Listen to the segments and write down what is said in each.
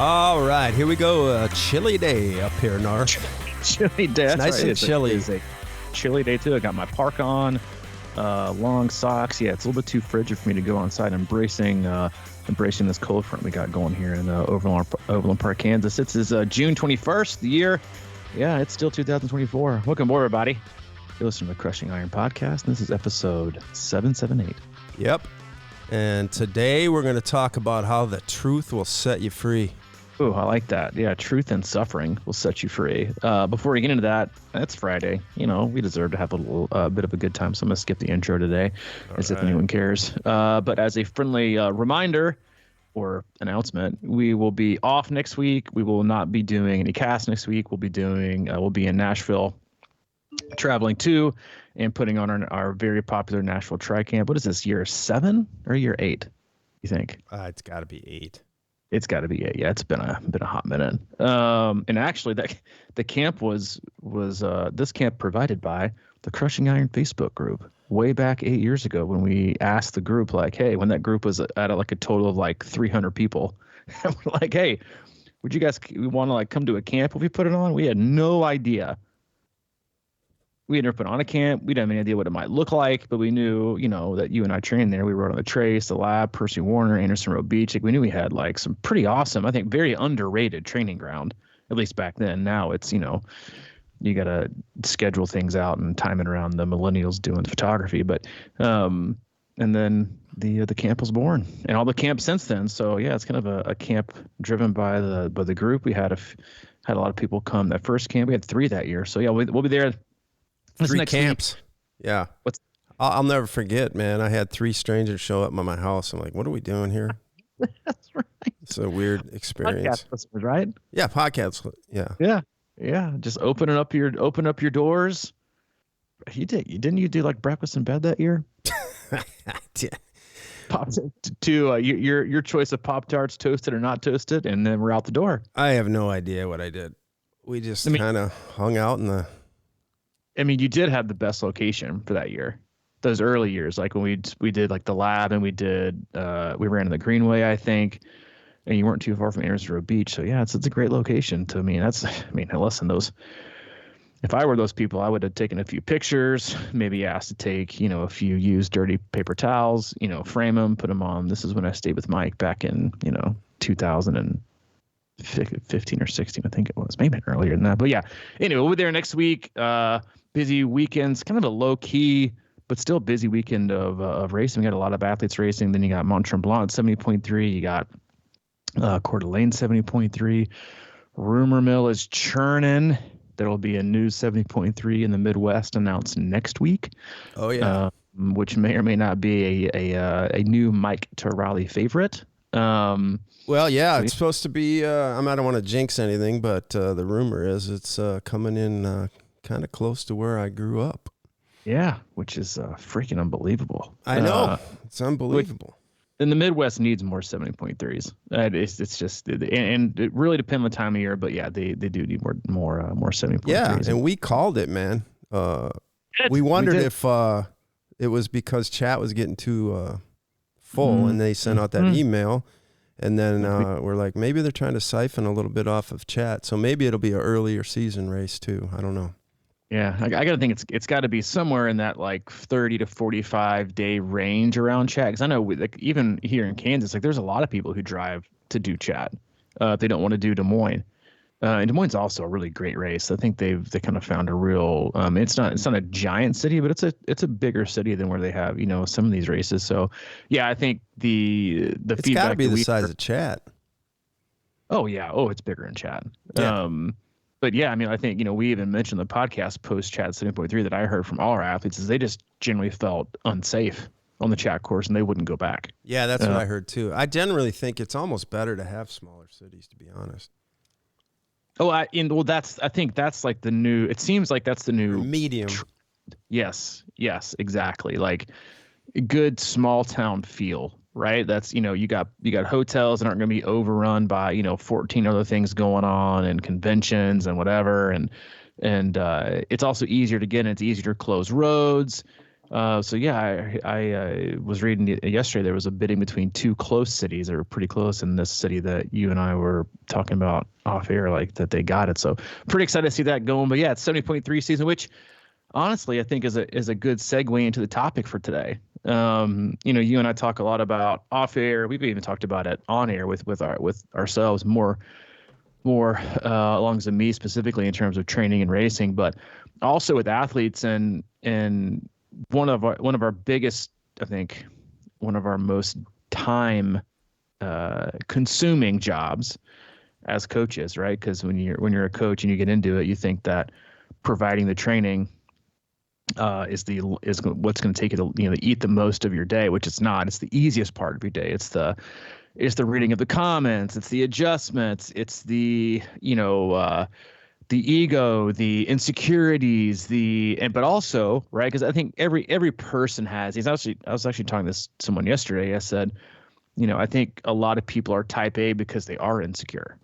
All right, here we go. A chilly day up here, Nar. Chilly day. It's nice and chilly. It's a chilly day too. I got my park on, long socks. Yeah, it's a little bit too frigid for me to go outside. Embracing this cold front we got going here in Overland Park, Kansas. It's June 21st, the year. Yeah, it's still 2024. Welcome aboard, everybody. You're listening to the Crushing Iron Podcast, and this is episode 778. Yep. And today we're going to talk about how the truth will set you free. Oh, I like that. Yeah, truth and suffering will set you free. Before we get into that, it's Friday. You know, we deserve to have a little bit of a good time, so I'm going to skip the intro today, as if anyone cares. But as a friendly reminder or announcement, we will be off next week. We will not be doing any casts next week. We'll be in Nashville, traveling to and putting on our very popular Nashville Tri-Camp. What is this, year 7 or year 8, you think? It's got to be 8. It's got to be it. Yeah, it's been a hot minute. And actually, the camp was this camp provided by the Crushing Iron Facebook group way back 8 years ago when we asked the group, like, hey, when that group was at like a total of like 300 people, we're like, hey, would you guys want to like come to a camp if we put it on? We had no idea. We had never put on a camp. We didn't have any idea what it might look like, but we knew, that you and I trained there. We rode on the Trace, the Lab, Percy Warner, Anderson Road Beach. Like, we knew we had like some pretty awesome, I think very underrated training ground, at least back then. Now it's, you got to schedule things out and time it around the millennials doing photography. But, and then the camp was born and all the camps since then. So yeah, it's kind of a camp driven by the group. We had a lot of people come that first camp. We had 3 that year. So yeah, we'll be there. 3 camps. Week. Yeah. I'll never forget, man. I had 3 strangers show up at my house. I'm like, what are we doing here? That's right. It's a weird experience. Podcast listeners, right? Yeah, podcasts. Yeah. Yeah. Yeah. Just open up your doors. Didn't you do like breakfast in bed that year? Your choice of Pop-Tarts, toasted or not toasted, and then we're out the door. I have no idea what I did. We just kind of hung out in the... I mean, you did have the best location for that year. Those early years, like when we did like the Lab and we ran in the Greenway, I think, and you weren't too far from Anderson Road Beach. So yeah, it's a great location to me. Listen, if I were those people, I would have taken a few pictures, maybe asked to take, a few used dirty paper towels, frame them, put them on. This is when I stayed with Mike back in, 2015 or 16, I think it was, maybe earlier than that. But yeah, anyway, we'll be there next week. Busy weekends, kind of a low key, but still busy weekend of racing. We got a lot of athletes racing. Then you got Mont Tremblant 70.3. You got Coeur d'Alene 70.3. Rumor mill is churning. There will be a new 70.3 in the Midwest announced next week. Oh yeah, which may or may not be a new Mike Tarrolly favorite. Well, yeah, it's supposed to be. I don't want to jinx anything, but the rumor is it's coming in kind of close to where I grew up. Yeah, which is freaking unbelievable. I know, it's unbelievable. And the Midwest needs more 70.3s. It's just, and it really depends on the time of year, but yeah, they do need more 70.3s. Yeah, and we called it, man. We wondered if it was because chat was getting too full, and they sent out that email. And then we're like, maybe they're trying to siphon a little bit off of chat. So maybe it'll be an earlier season race too. I don't know. Yeah, I got to think it's got to be somewhere in that like 30 to 45 day range around chat. Because I know even here in Kansas, like there's a lot of people who drive to do chat if they don't want to do Des Moines. And Des Moines is also a really great race. I think they kind of found a real. It's not a giant city, but it's a bigger city than where they have some of these races. So yeah, I think the it's feedback got to be the size of chat. Oh yeah, it's bigger in chat. Yeah. But yeah, I think we even mentioned the podcast post chat 7.3 that I heard from all our athletes is they just generally felt unsafe on the chat course and they wouldn't go back. Yeah, that's what I heard too. I generally think it's almost better to have smaller cities, to be honest. Oh, I think that's like the new. It seems like that's the new medium. Yes, exactly. Like a good small town feel, right? That's you got hotels that aren't going to be overrun by 14 other things going on and conventions and whatever, and it's also easier to get in. It's easier to close roads. So yeah, I was reading yesterday. There was a bidding between two close cities that were pretty close in this city that you and I were talking about off air, like that they got it. So pretty excited to see that going. But yeah, it's 70.3 season, which honestly I think is a good segue into the topic for today. You and I talk a lot about off air. We've even talked about it on air with ourselves more along to me specifically in terms of training and racing, but also with athletes and one of our biggest, I think, one of our most time consuming jobs as coaches, right? Because when you're a coach and you get into it, you think that providing the training is what's going to take you to eat the most of your day, which it's not. It's the easiest part of your day. It's the reading of the comments. It's the adjustments. It's the the ego, the insecurities, but also, right? Because I think every person has. I was actually talking to someone yesterday. I said, I think a lot of people are type A because they are insecure,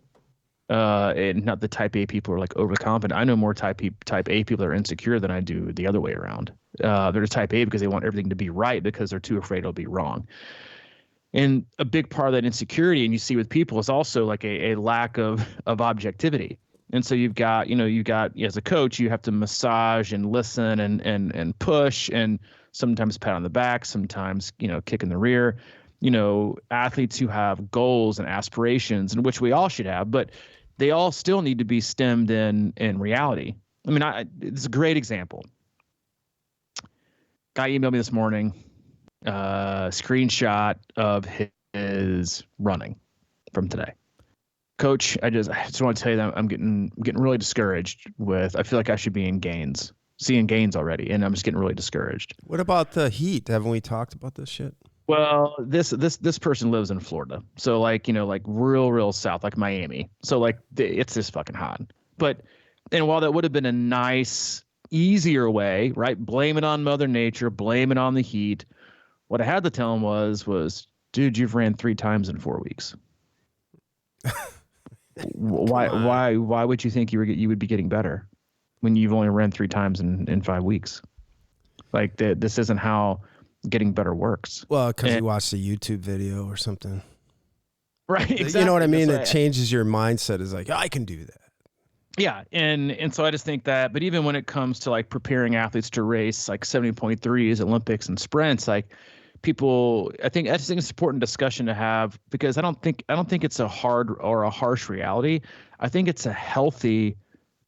and not the type A people are like overconfident. I know more type A people that are insecure than I do the other way around. They're type A because they want everything to be right because they're too afraid it'll be wrong. And a big part of that insecurity, and you see with people, is also like a lack of objectivity. And so you've got as a coach, you have to massage and listen and push and sometimes pat on the back, sometimes, kick in the rear, athletes who have goals and aspirations, and which we all should have, but they all still need to be stemmed in reality. I mean, it's a great example. Guy emailed me this morning, screenshot of his running from today. Coach, I just want to tell you that I'm getting really discouraged with. I feel like I should be seeing gains already, and I'm just getting really discouraged. What about the heat? Haven't we talked about this shit? Well, this person lives in Florida, so like real south, like Miami. So like it's just fucking hot. And while that would have been a nice, easier way, right? Blame it on Mother Nature, blame it on the heat. What I had to tell him was, dude, you've ran 3 times in 4 weeks. Why would you think you would be getting better when you've only ran 3 times in 5 weeks? Like this isn't how getting better works. Well, because you watched a YouTube video or something, right? Exactly. You know what I mean? It changes your mindset. Is like, I can do that. Yeah, and so I just think that. But even when it comes to like preparing athletes to race like 70.3s, Olympics and sprints, like people, I just think it's an important discussion to have, because I don't think it's a hard or a harsh reality. I think it's a healthy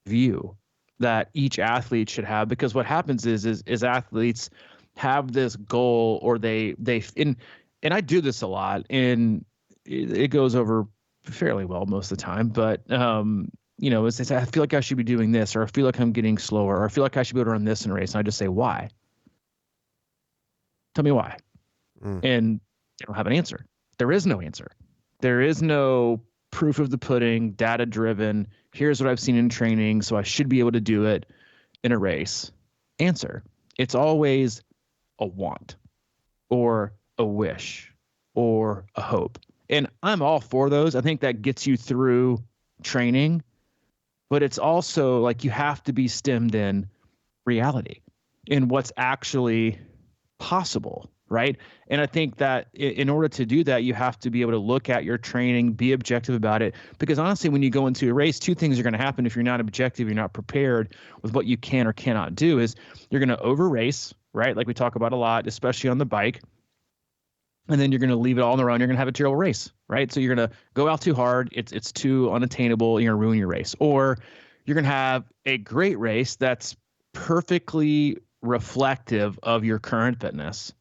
view that each athlete should have, because what happens is athletes have this goal, or they and I do this a lot, and it goes over fairly well most of the time, but it's I feel like I should be doing this, or I feel like I'm getting slower, or I feel like I should be able to run this in a race, and I just say, why? Tell me why. And they don't have an answer. There is no answer. There is no proof of the pudding, data driven. Here's what I've seen in training, so I should be able to do it in a race. Answer. It's always a want, or a wish, or a hope. And I'm all for those. I think that gets you through training, but it's also like you have to be stemmed in reality, in what's actually possible. Right. And I think that in order to do that, you have to be able to look at your training, be objective about it. Because honestly, when you go into a race, 2 things are going to happen if you're not objective, you're not prepared with what you can or cannot do. Is you're going to over race, right? Like we talk about a lot, especially on the bike. And then you're going to leave it all on the run. You're going to have a terrible race, right? So you're going to go out too hard. It's too unattainable. You're going to ruin your race. Or you're going to have a great race that's perfectly reflective of your current fitness.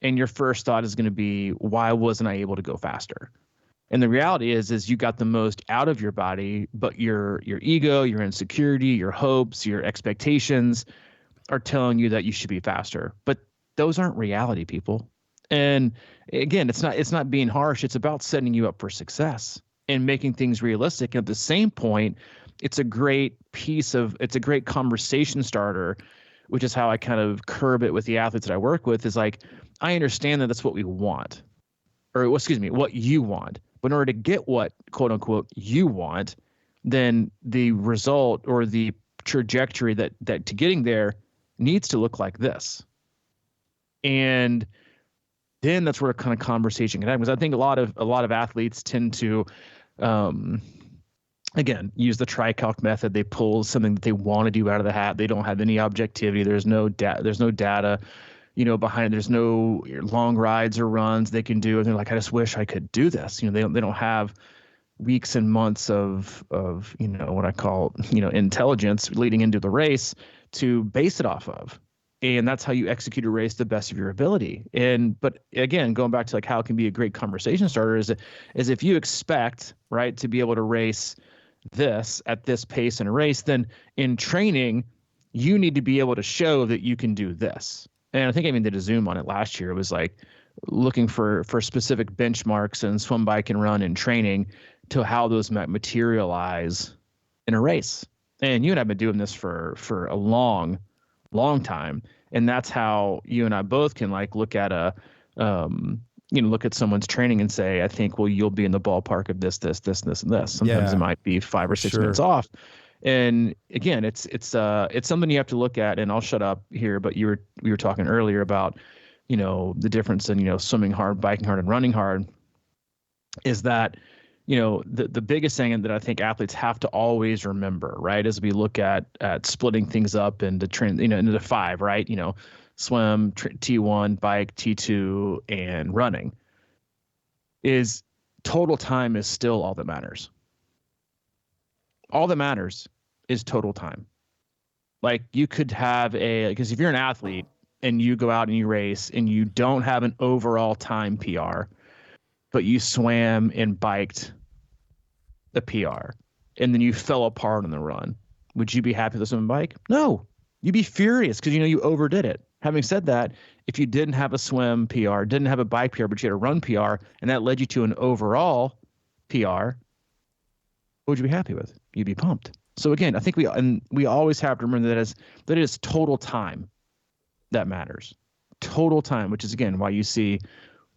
And your first thought is going to be, why wasn't I able to go faster? And the reality is you got the most out of your body, but your ego, your insecurity, your hopes, your expectations are telling you that you should be faster. But those aren't reality, people. And again, it's not being harsh. It's about setting you up for success and making things realistic. And at the same point, it's a great conversation starter, which is how I kind of curb it with the athletes that I work with, is like, I understand that that's what we want, what you want. But in order to get what, quote unquote, you want, then the result or the trajectory that to getting there needs to look like this. And then that's where kind of conversation can happen. Because I think a lot of athletes tend to, again, use the Tri-calc method. They pull something that they want to do out of the hat. They don't have any objectivity. There's no data, behind it. There's no long rides or runs they can do. And they're like, I just wish I could do this. They don't have weeks and months of what I call, intelligence leading into the race to base it off of. And that's how you execute a race the best of your ability. But again, going back to like how it can be a great conversation starter is if you expect, right, to be able to race this at this pace in a race, then in training, you need to be able to show that you can do this. And I think I even did a Zoom on it last year. It was like looking for specific benchmarks in swim, bike, and run in training to how those might materialize in a race. And you and I have been doing this for a long time. And that's how you and I both can like look at look at someone's training and say, I think, well, you'll be in the ballpark of this, and this. Sometimes it might be 5 or 6 minutes off. And again, it's something you have to look at. And I'll shut up here, but we were talking earlier about, the difference in, swimming hard, biking hard, and running hard is that, the biggest thing that I think athletes have to always remember, right, as we look at splitting things up into into 5, right, swim, T1, bike, T2, and running, is total time is still all that matters. All that matters is total time. Like you could have because if you're an athlete and you go out and you race and you don't have an overall time PR, but you swam and biked the PR, and then you fell apart on the run, would you be happy with the swim and bike? No, you'd be furious because you overdid it. Having said that, if you didn't have a swim PR, didn't have a bike PR, but you had a run PR, and that led you to an overall PR, what would you be happy with? You'd be pumped. So again, I think we always have to remember that it is total time that matters. Total time, which is again why you see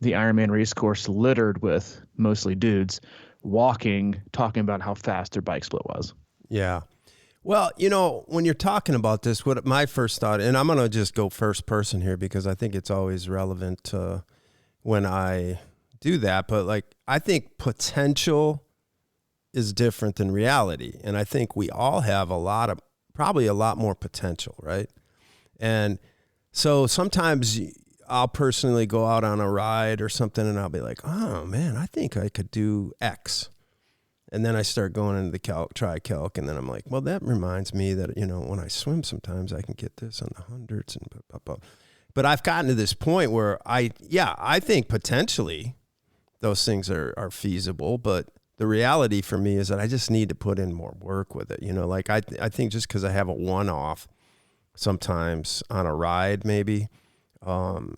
the Ironman race course littered with mostly dudes walking, talking about how fast their bike split was. Yeah. Well, when you're talking about this, what my first thought, and I'm going to just go first person here because I think it's always relevant when I do that. But like, I think potential is different than reality. And I think we all have probably a lot more potential, right? And so sometimes I'll personally go out on a ride or something and I'll be like, oh man, I think I could do X. And then I start going into the Tri-calc, and then I'm like, well, that reminds me that, when I swim sometimes I can get this on the hundreds and blah, blah, blah. But I've gotten to this point where I think potentially those things are feasible, but the reality for me is that I just need to put in more work with it. Like I think just because I have a one-off sometimes on a ride maybe, I'll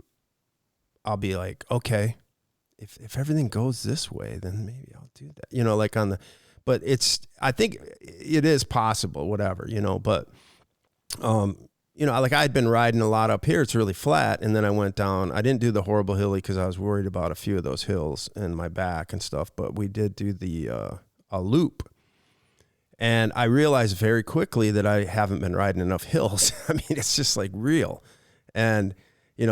be like, okay, if everything goes this way, then maybe I'll do that, but I think it is possible, whatever, but, like I'd been riding a lot up here. It's really flat. And then I went down, I didn't do the horrible hilly because I was worried about a few of those hills in my back and stuff, but we did do a loop. And I realized very quickly that I haven't been riding enough hills. I mean, it's just like real. And,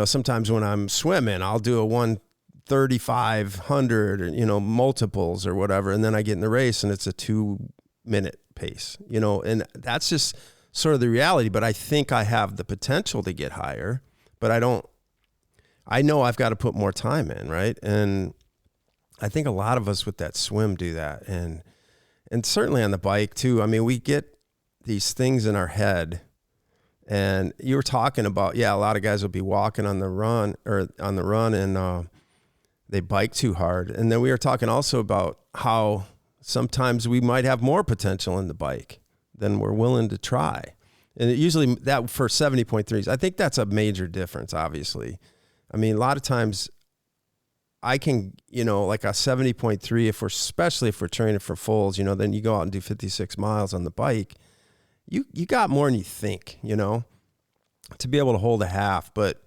sometimes when I'm swimming, I'll do a 1:3500 or, multiples or whatever. And then I get in the race and it's a 2-minute pace, and that's just sort of the reality. But I think I have the potential to get higher, but I know I've got to put more time in. Right. And I think a lot of us with that swim do that. And certainly on the bike too. I mean, we get these things in our head. And you were talking about, a lot of guys will be walking on the run and they bike too hard. And then we were talking also about how sometimes we might have more potential in the bike than we're willing to try. And usually that for 70.3s, I think that's a major difference, obviously. I mean, a lot of times I can, like a 70.3, especially if we're training for fulls, then you go out and do 56 miles on the bike. You got more than you think, to be able to hold a half. But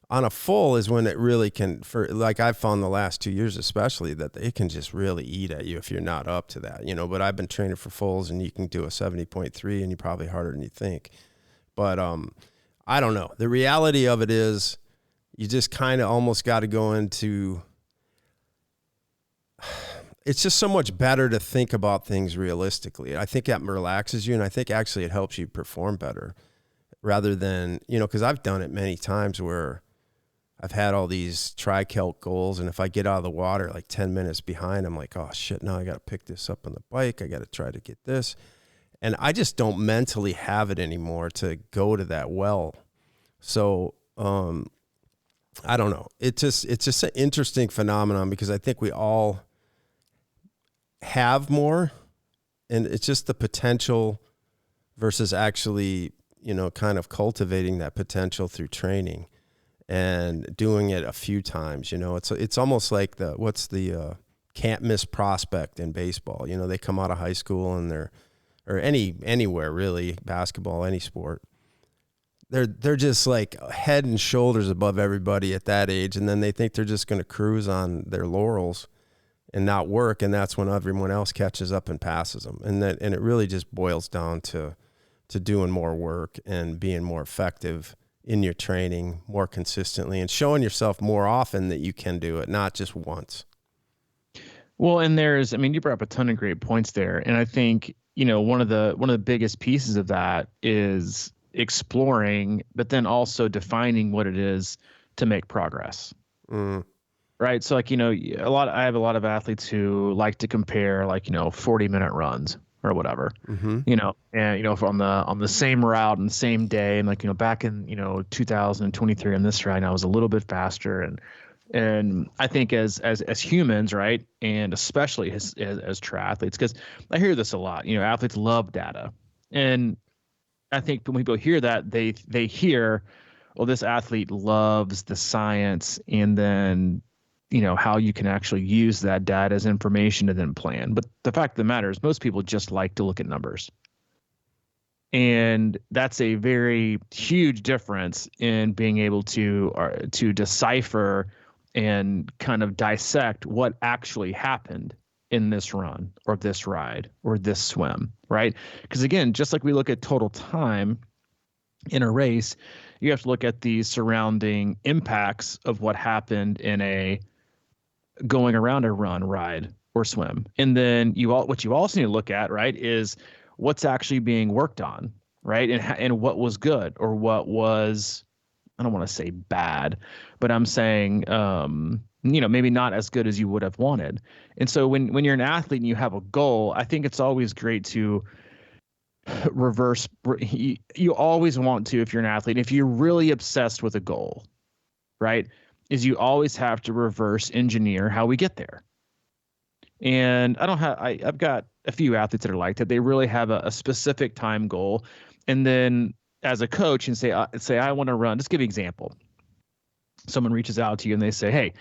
on a full is when it really can, like I've found the last 2 years especially, that it can just really eat at you if you're not up to that, But I've been training for fulls and you can do a 70.3 and you're probably harder than you think. But I don't know. The reality of it is, you just kind of almost got to go into, it's just so much better to think about things realistically. I think that relaxes you, and I think actually it helps you perform better rather than, because I've done it many times where I've had all these Tri-calc goals, and if I get out of the water like 10 minutes behind, I'm like, oh shit, now I got to pick this up on the bike. I got to try to get this. And I just don't mentally have it anymore to go to that well. So, I don't know. It's just an interesting phenomenon because I think we all have more, and it's just the potential versus actually, kind of cultivating that potential through training and doing it a few times. It's almost like what's the can't miss prospect in baseball. They come out of high school and or anywhere really, basketball, any sport. They're just like head and shoulders above everybody at that age, and then they think they're just going to cruise on their laurels and not work, and that's when everyone else catches up and passes them. And it really just boils down to doing more work and being more effective in your training more consistently and showing yourself more often that you can do it, not just once. Well, and you brought up a ton of great points there. And I think, one of the biggest pieces of that is exploring, but then also defining what it is to make progress. Right. So I have a lot of athletes who like to compare 40-minute runs or whatever, and, on the same route and the same day. And back in, 2023 on this ride, I was a little bit faster. And I think as humans, right. And especially as triathletes, because I hear this a lot, athletes love data. And I think when people hear that, they hear, well, this athlete loves the science, and then, how you can actually use that data as information to then plan. But the fact of the matter is most people just like to look at numbers. And that's a very huge difference in being able to decipher and kind of dissect what actually happened in this run or this ride or this swim, right? Because again, just like we look at total time in a race, you have to look at the surrounding impacts of what happened in a going around a run, ride, or swim. And then what you also need to look at, right, is what's actually being worked on, right? And what was good or what was, I don't want to say bad, but I'm saying, maybe not as good as you would have wanted. And so when you're an athlete and you have a goal, I think it's always great to reverse. You always want to, if you're an athlete, if you're really obsessed with a goal, right, is you always have to reverse engineer how we get there. And I've got a few athletes that are like that. They really have a specific time goal. And then as a coach and say, I want to run, just give you an example. Someone reaches out to you and they say, hey,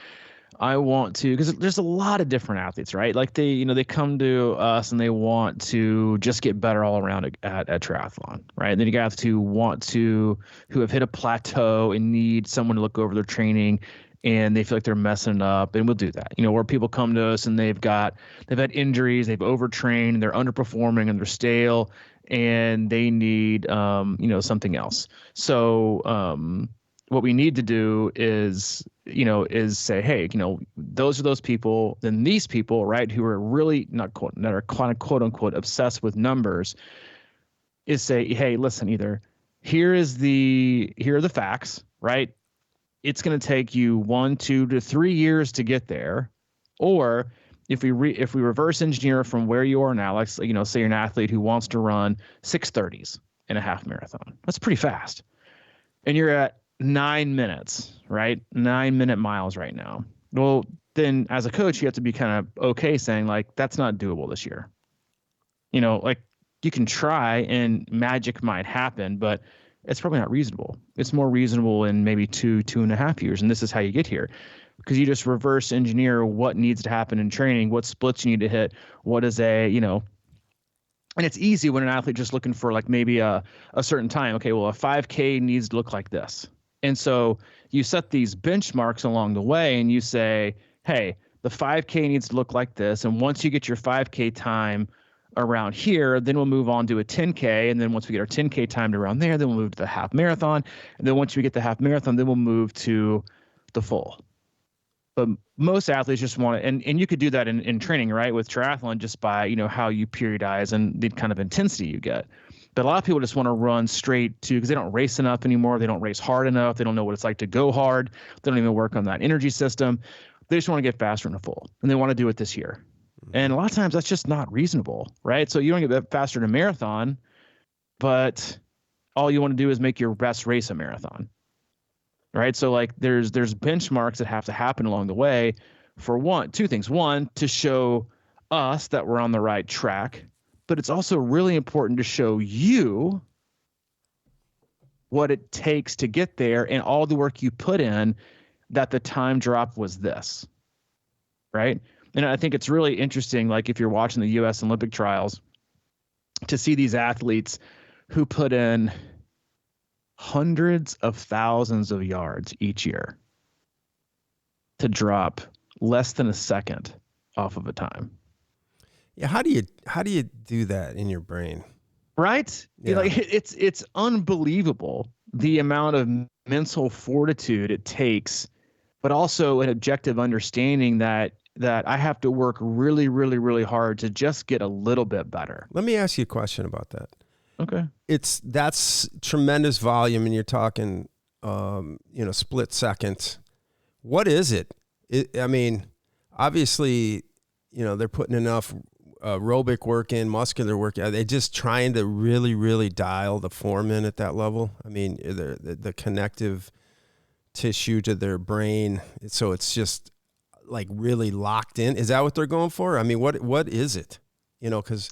I want to, because there's a lot of different athletes, right? Like they come to us and they want to just get better all around at triathlon, right? And then you got who have hit a plateau and need someone to look over their training, and they feel like they're messing it up, and we'll do that. Where people come to us and they've had injuries, they've overtrained, they're underperforming, and they're stale, and they need something else. So what we need to do is say, hey, those are those people. Then these people, right, who are really that are quote unquote obsessed with numbers, is say, hey, listen, either here are the facts, right? It's going to take you 1, 2 to 3 years to get there, or if we reverse engineer from where you are now, like say you're an athlete who wants to run 6:30s in a half marathon. That's pretty fast, and you're at 9 minutes, right? 9-minute miles right now. Well, then as a coach, you have to be kind of okay saying like, that's not doable this year. Like you can try and magic might happen, but it's probably not reasonable. It's more reasonable in maybe 2.5 years. And this is how you get here, because you just reverse engineer what needs to happen in training, what splits you need to hit, what is and it's easy when an athlete just looking for like maybe a certain time. Okay, well, a 5K needs to look like this. And so you set these benchmarks along the way and you say, hey, the 5K needs to look like this. And once you get your 5K time around here, then we'll move on to a 10K. And then once we get our 10K timed around there, then we'll move to the half marathon. And then once we get the half marathon, then we'll move to the full. But most athletes just want to, and you could do that in training, right? With triathlon, just by, you know, how you periodize and the kind of intensity you get. But a lot of people just want to run straight to, because they don't race enough anymore. They don't race hard enough. They don't know what it's like to go hard. They don't even work on that energy system. They just want to get faster in a full, and they want to do it this year. And a lot of times that's just not reasonable, right? So you don't get faster in a marathon, but all you want to do is make your best race a marathon, right? So like there's benchmarks that have to happen along the way for two things. One, to show us that we're on the right track, but it's also really important to show you what it takes to get there and all the work you put in, that the time drop was this, right? And I think it's really interesting, like if you're watching the U.S. Olympic trials, to see these athletes who put in hundreds of thousands of yards each year to drop less than a second off of a time. Yeah, how do you do that in your brain? Right? Yeah. Like it's unbelievable the amount of mental fortitude it takes, but also an objective understanding that I have to work really, really, really hard to just get a little bit better. Let me ask you a question about that. Okay. That's tremendous volume, and you're talking, split seconds. What is it? I mean, obviously, they're putting enough aerobic work in, muscular work. Are they just trying to really, really dial the form in at that level? I mean, the connective tissue to their brain, so it's just like really locked in. Is that what they're going for? I mean, what is it? Because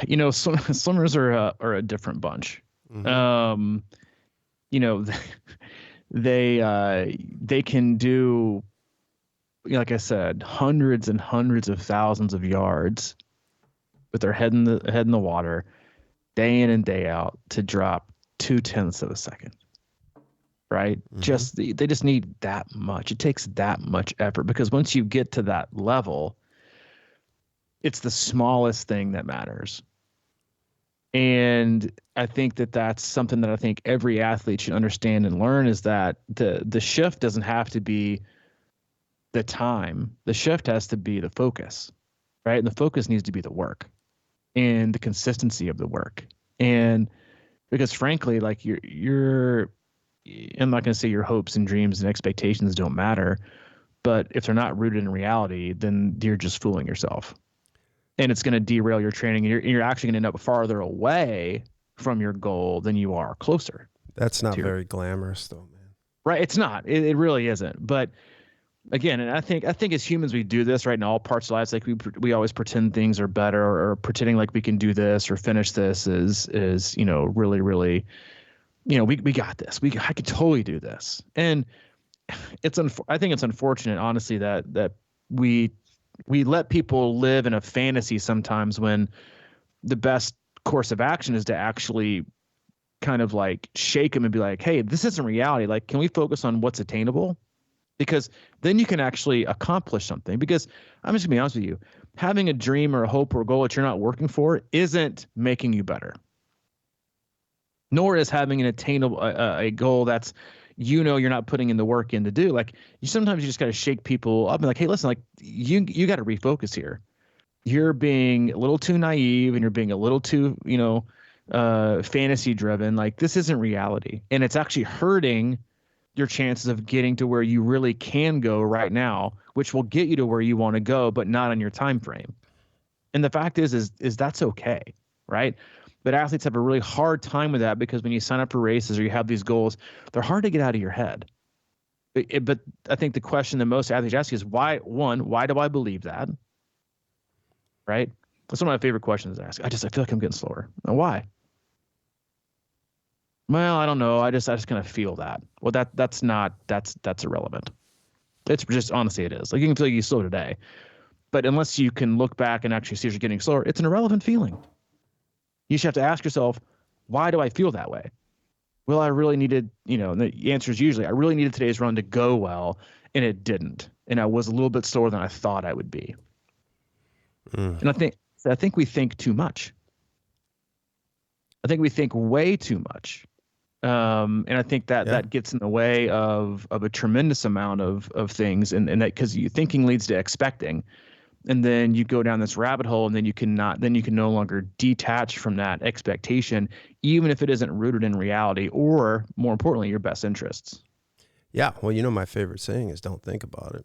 swimmers are a different bunch. Mm-hmm. They can do, like I said, hundreds and hundreds of thousands of yards with their head in the water, day in and day out, to drop 0.2 of a second. Right? Mm-hmm. They just need that much. It takes that much effort, because once you get to that level, it's the smallest thing that matters. And I think that's something that I think every athlete should understand and learn, is that the shift doesn't have to be the time. The shift has to be the focus, right? And the focus needs to be the work and the consistency of the work. And because frankly, like I'm not going to say your hopes and dreams and expectations don't matter, but if they're not rooted in reality, then you're just fooling yourself. And it's going to derail your training. And you're actually going to end up farther away from your goal than you are closer. That's not very glamorous, though, man. Right? It's not. It really isn't. But again, and I think as humans, we do this right in all parts of life. Like we always pretend things are better, or pretending like we can do this or finish this is really, really, we got this. I could totally do this. And I think it's unfortunate, honestly, that we let people live in a fantasy sometimes, when the best course of action is to actually kind of like shake them and be like, hey, this isn't reality. Like, can we focus on what's attainable? Because then you can actually accomplish something. Because I'm just gonna be honest with you, having a dream or a hope or a goal that you're not working for isn't making you better. Nor is having an attainable a goal that's, you're not putting in the work in to do. Like, sometimes you just got to shake people up and like, hey, listen, like you got to refocus here. You're being a little too naive, and you're being a little too, fantasy driven. Like, this isn't reality, and it's actually hurting your chances of getting to where you really can go right now, which will get you to where you want to go, but not on your time frame. And the fact is that's okay, right? But athletes have a really hard time with that, because when you sign up for races or you have these goals, they're hard to get out of your head. But I think the question that most athletes ask is, why do I believe that? Right? That's one of my favorite questions to ask. I feel like I'm getting slower. Why? Well, I don't know. I just kind of feel that. Well, that's irrelevant. It's just, honestly, it is. Like, you can feel you slow today, but unless you can look back and actually see you're getting slower, it's an irrelevant feeling. You should have to ask yourself, why do I feel that way? Well, I really needed, and the answer is usually, I really needed today's run to go well, and it didn't. And I was a little bit slower than I thought I would be. And I think we think too much. I think we think way too much And I think that gets in the way of a tremendous amount of things, and that because thinking leads to expecting, and then you go down this rabbit hole, and then you can no longer detach from that expectation, even if it isn't rooted in reality or, more importantly, your best interests. Yeah, well, my favorite saying is don't think about it.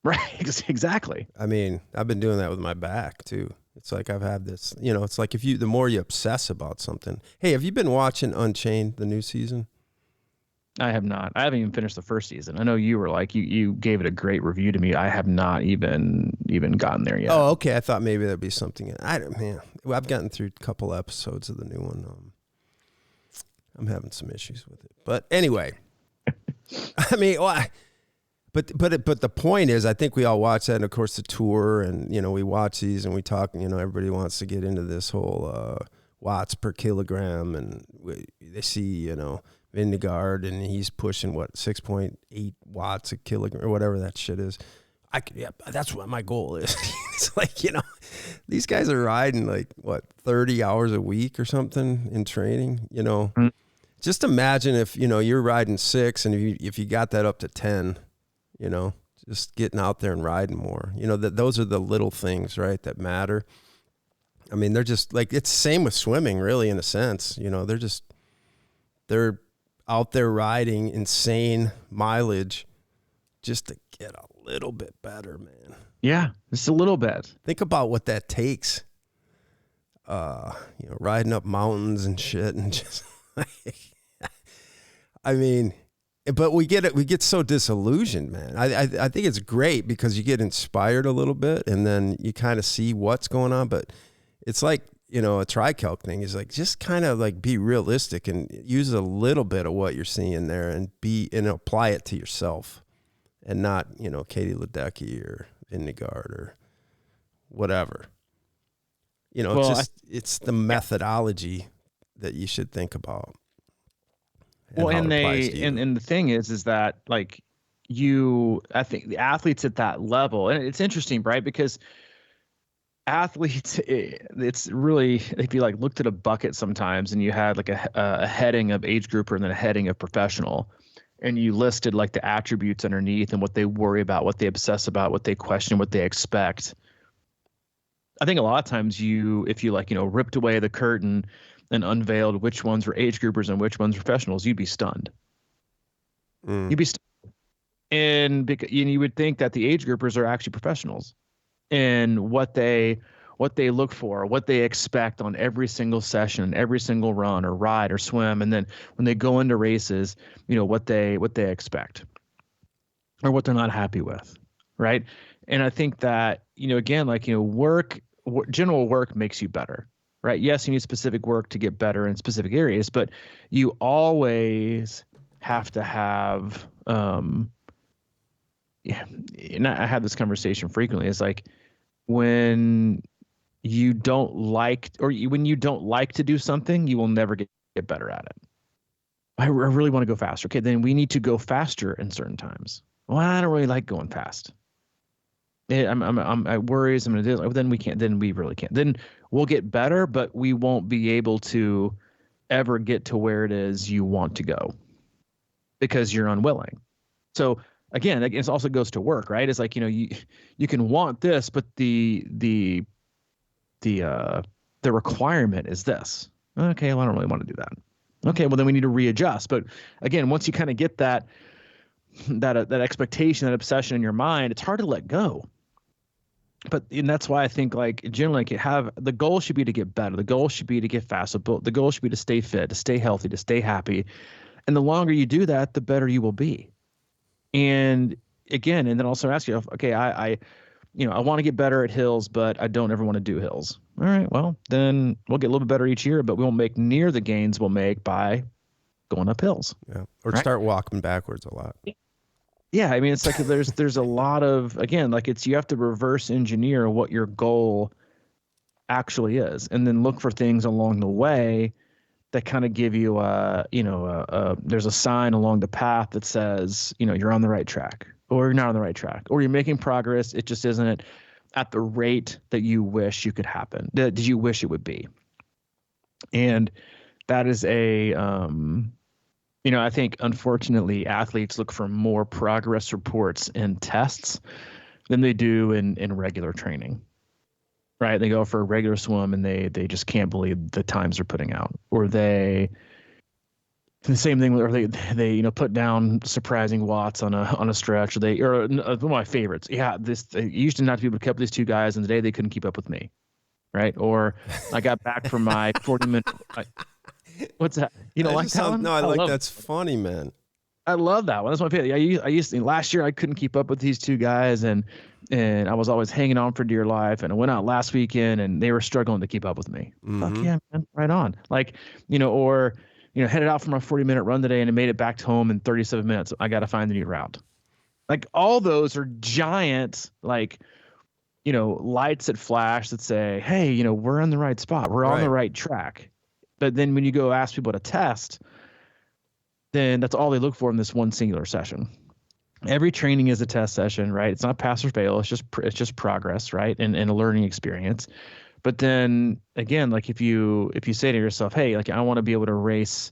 Right, exactly. I mean, I've been doing that with my back too. It's like I've had this, it's like the more you obsess about something. Hey, have you been watching Unchained, the new season? I have not. I haven't even finished the first season. I know you were like, you gave it a great review to me. I have not even gotten there yet. Oh, okay. I thought maybe that'd be something. I've gotten through a couple episodes of the new one. I'm having some issues with it, but anyway, I mean, but the point is, I think we all watch that, and of course the tour, and we watch these and we talk. Everybody wants to get into this whole watts per kilogram, and they see Vingegaard, and he's pushing 6.8 watts a kilogram or whatever that shit is. That's what my goal is. It's like, these guys are riding 30 hours a week or something in training, Mm-hmm. Just imagine if, you're riding 6 and if you got that up to 10, just getting out there and riding more, those are the little things, right, that matter. I mean, they're just it's the same with swimming, really, in a sense, they're out there riding insane mileage just to get a little bit better, man. Yeah, just a little bit. Think about what that takes. Riding up mountains and shit, and just I mean, but we get so disillusioned, man. I think it's great because you get inspired a little bit, and then you kind of see what's going on. But it's like, a Tri-calc thing is just kind of be realistic and use a little bit of what you're seeing there and apply it to yourself, and not, Katie Ledecky or Vingegaard or whatever. It's the methodology that you should think about. And the thing is that I think the athletes at that level, and it's interesting, right? Because athletes, it's really, if you looked at a bucket sometimes and you had a heading of age grouper and then a heading of professional, and you listed the attributes underneath and what they worry about, what they obsess about, what they question, what they expect. I think a lot of times if you ripped away the curtain and unveiled which ones were age groupers and which ones were professionals, you'd be stunned. You'd be stunned. And you would think that the age groupers are actually professionals, and what they look for, what they expect on every single session, every single run or ride or swim, and then when they go into races, what they expect or what they're not happy with, right? And I think that again, general work makes you better, right? Yes, you need specific work to get better in specific areas, but you always have to have and I have this conversation frequently. It's when you don't like to do something, you will never get better at it. I really want to go faster. Okay, then we need to go faster in certain times. Well, I don't really like going fast. I worries. I'm going to do it. Then we can't. Then we really can't. Then we'll get better, but we won't be able to ever get to where it is you want to go because you're unwilling. So again, it also goes to work, right? It's you can want this, but the requirement is this. Okay, well, I don't really want to do that. Okay, well then we need to readjust. But again, once you kind of get that expectation, that obsession in your mind, it's hard to let go. And that's why I think generally the goal should be to get better. The goal should be to get faster. The goal should be to stay fit, to stay healthy, to stay happy. And the longer you do that, the better you will be. And again, and then also ask yourself, okay, I want to get better at hills, but I don't ever want to do hills. All right, well, then we'll get a little bit better each year, but we won't make near the gains we'll make by going up hills. Yeah, or start walking backwards a lot. Yeah, I mean, it's there's a lot of, again, you have to reverse engineer what your goal actually is, and then look for things along the way that kind of give you there's a sign along the path that says, you're on the right track, or you're not on the right track, or you're making progress. It just isn't at the rate that you wish you could happen, that you wish it would be. And that is I think unfortunately athletes look for more progress reports in tests than they do in regular training. Right? They go for a regular swim and they just can't believe the times they're putting out, or the same thing, or they put down surprising watts on a stretch, or one of my favorites. Yeah, I used to not be able to keep up with these two guys, and today they couldn't keep up with me. Right? Or I got back from my 40-minute. What's that? You don't like that one? No, I like that's funny, man. I love that one. That's my favorite. I used to, last year I couldn't keep up with these two guys, and I was always hanging on for dear life. And I went out last weekend and they were struggling to keep up with me. Fuck yeah, man. Right on. Like, or headed out for my 40-minute run today and I made it back home in 37 minutes. I got to find a new route. Like, all those are giant, like, lights that flash that say, hey, we're in the right spot. We're on the right track. But then when you go ask people to test, then that's all they look for in this one singular session. Every training is a test session, right? It's not pass or fail. It's just progress, right? And a learning experience. But then again, like if you say to yourself, hey, like I want to be able to race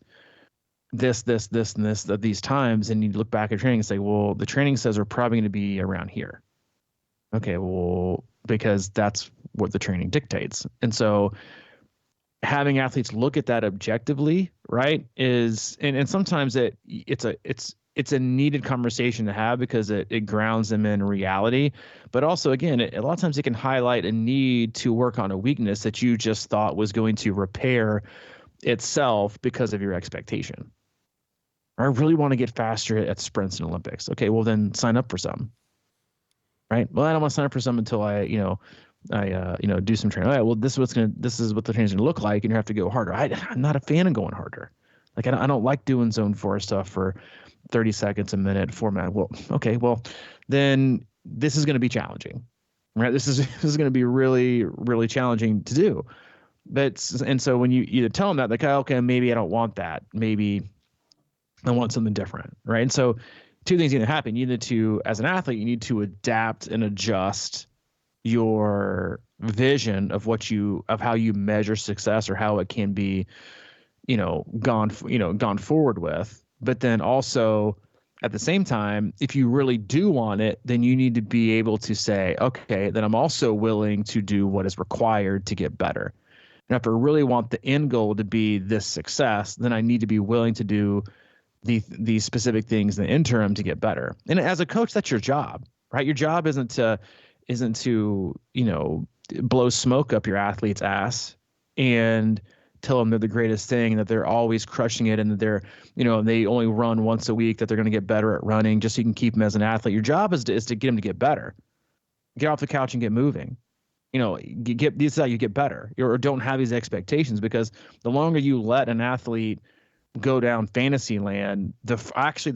this, and this at these times, and you look back at training and say, well, the training says we're probably going to be around here. Okay, well, because that's what the training dictates. And so having athletes look at that objectively, right, is and sometimes it's a needed conversation to have because it grounds them in reality. But also, again, a lot of times it can highlight a need to work on a weakness that you just thought was going to repair itself because of your expectation. I really want to get faster at sprints and Olympics. Okay, well then sign up for some. Right? Well, I don't want to sign up for some until I do some training. All right, well, this is what the training's gonna look like, and you have to go harder. I'm not a fan of going harder. Like I don't like doing zone 4 stuff for 30 seconds a minute format. Well, okay, well, then this is going to be challenging, right? This is going to be really, really challenging to do. And so when you either tell them that, like, okay, maybe I don't want that. Maybe I want something different, right? And so two things need to happen. You need to, as an athlete, you need to adapt and adjust your vision of how you measure success or how it can be, gone forward with. But then also at the same time, if you really do want it, then you need to be able to say, okay, then I'm also willing to do what is required to get better. And if I really want the end goal to be this success, then I need to be willing to do these specific things in the interim to get better. And as a coach, that's your job, right? Your job isn't to blow smoke up your athlete's ass and tell them they're the greatest thing, that they're always crushing it, and that they're, they only run once a week, that they're going to get better at running just so you can keep them as an athlete. Your job is to get them to get better. Get off the couch and get moving. This is how you get better, or don't have these expectations, because the longer you let an athlete go down fantasy land, the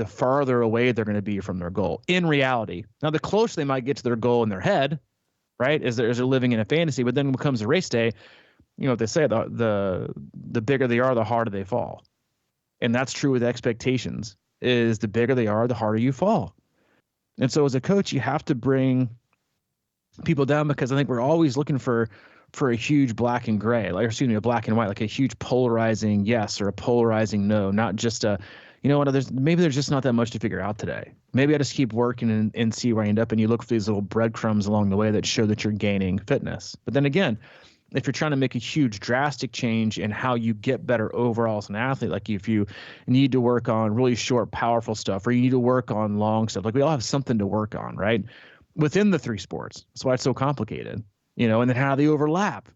farther away they're going to be from their goal in reality. Now, the closer they might get to their goal in their head, right, as they're living in a fantasy, but then when it comes to race day, what they say, the bigger they are, the harder they fall. And that's true with expectations, is the bigger they are, the harder you fall. And so as a coach, you have to bring people down, because I think we're always looking for a huge black and gray, a black and white, like a huge polarizing yes or a polarizing no, not just there's just not that much to figure out today. Maybe I just keep working and see where I end up, and you look for these little breadcrumbs along the way that show that you're gaining fitness. But then again, if you're trying to make a huge drastic change in how you get better overall as an athlete, like if you need to work on really short, powerful stuff, or you need to work on long stuff, like we all have something to work on, right? Within the three sports. That's why it's so complicated, and then how they overlap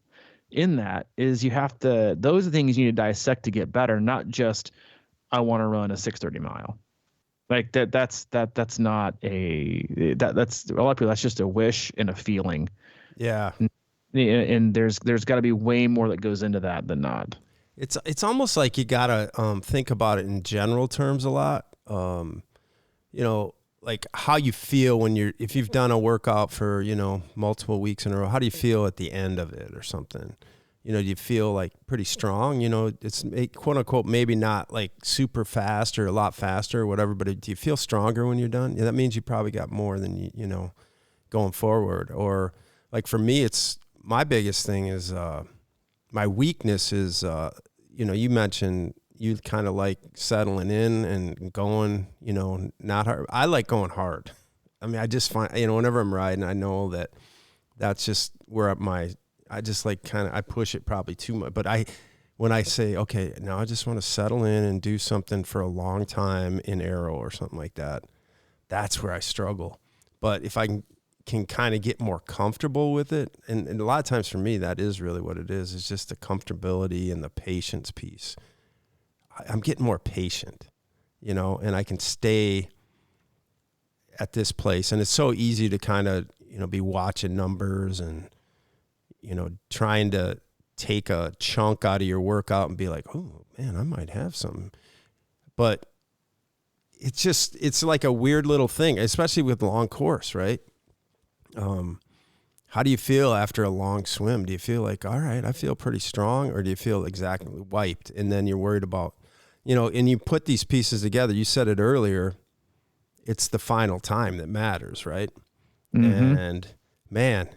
in that is those are the things you need to dissect to get better, not just, I want to run a 6:30 mile. Like that's a lot of people, that's just a wish and a feeling. Yeah. And there's got to be way more that goes into that than not. It's almost like you gotta think about it in general terms a lot. Like how you feel if you've done a workout for multiple weeks in a row. How do you feel at the end of it or something? Do you feel like pretty strong? It's quote unquote maybe not like super fast or a lot faster or whatever, but do you feel stronger when you're done? Yeah, that means you probably got more than you going forward. Or like for me, it's my biggest thing is my weakness is you mentioned you kind of like settling in and going, not hard. I like going hard. I mean, I just find, whenever I'm riding, I know that that's just where I just like I push it probably too much. But when I say, okay, now I just want to settle in and do something for a long time in aero or something like that, that's where I struggle. But if I can kind of get more comfortable with it, and a lot of times for me, that is really what it is. It's just the comfortability and the patience piece. I'm getting more patient, and I can stay at this place. And it's so easy to kind of, be watching numbers and, trying to take a chunk out of your workout and be like, oh man, I might have some. But it's like a weird little thing, especially with long course, right? How do you feel after a long swim? Do you feel like, all right, I feel pretty strong, or do you feel exactly wiped? And then you're worried about, and you put these pieces together. You said it earlier. It's the final time that matters, right? Mm-hmm. And man,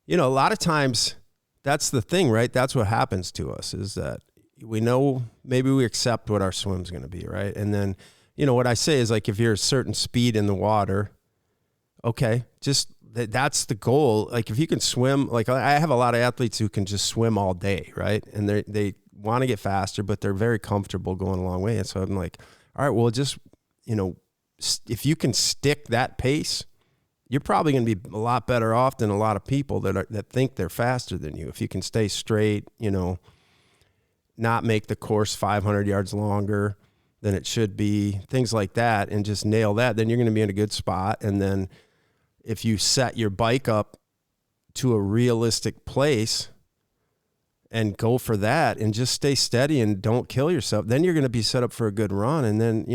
a lot of times that's the thing, right? That's what happens to us, is that we know, maybe we accept what our swim's going to be, right? And then, what I say is, like, if you're a certain speed in the water, okay, just that's the goal. Like, if you can swim, like I have a lot of athletes who can just swim all day, right? And they want to get faster, but they're very comfortable going a long way. And so I'm like, all right, well, just, if you can stick that pace, you're probably going to be a lot better off than a lot of people that think they're faster than you. If you can stay straight, not make the course 500 yards longer than it should be, things like that, and just nail that, then you're going to be in a good spot. And then if you set your bike up to a realistic place and go for that and just stay steady and don't kill yourself, then you're going to be set up for a good run. And then,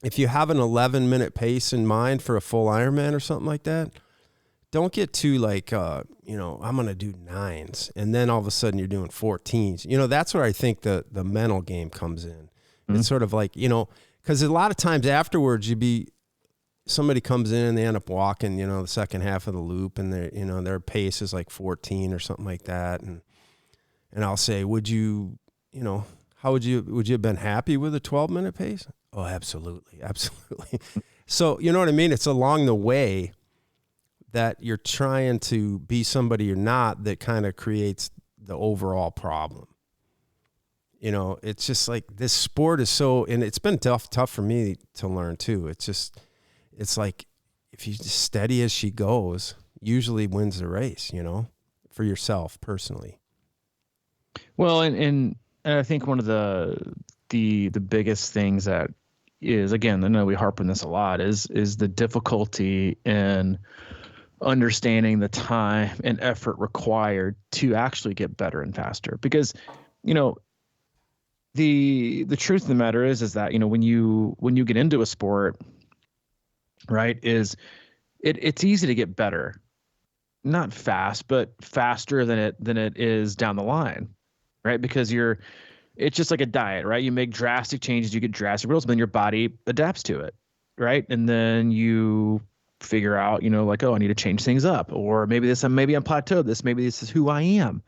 if you have an 11-minute pace in mind for a full Ironman or something like that, don't get too like, I'm going to do 9s. And then all of a sudden you're doing 14s. That's where I think the mental game comes in. Mm-hmm. It's sort of like, because a lot of times afterwards somebody comes in and they end up walking, the second half of the loop, and their pace is like 14 or something like that. And I'll say, would you have been happy with a 12-minute pace? Oh, absolutely. Absolutely. So, you know what I mean? It's along the way that you're trying to be somebody you're not that kind of creates the overall problem. It's just like this sport is so, and it's been tough for me to learn too. It's like, if you just steady as she goes, usually wins the race, for yourself personally. Well, and I think one of the biggest things that is, again, I know we harp on this a lot, is the difficulty in understanding the time and effort required to actually get better and faster. Because, the truth of the matter is that, when you get into a sport, right, it's easy to get better, not fast, but faster than it is down the line, right? Because it's just like a diet, right? You make drastic changes, you get drastic results, but then your body adapts to it, right? And then you figure out, like, oh, I need to change things up, or maybe I'm plateaued. Maybe this is who I am.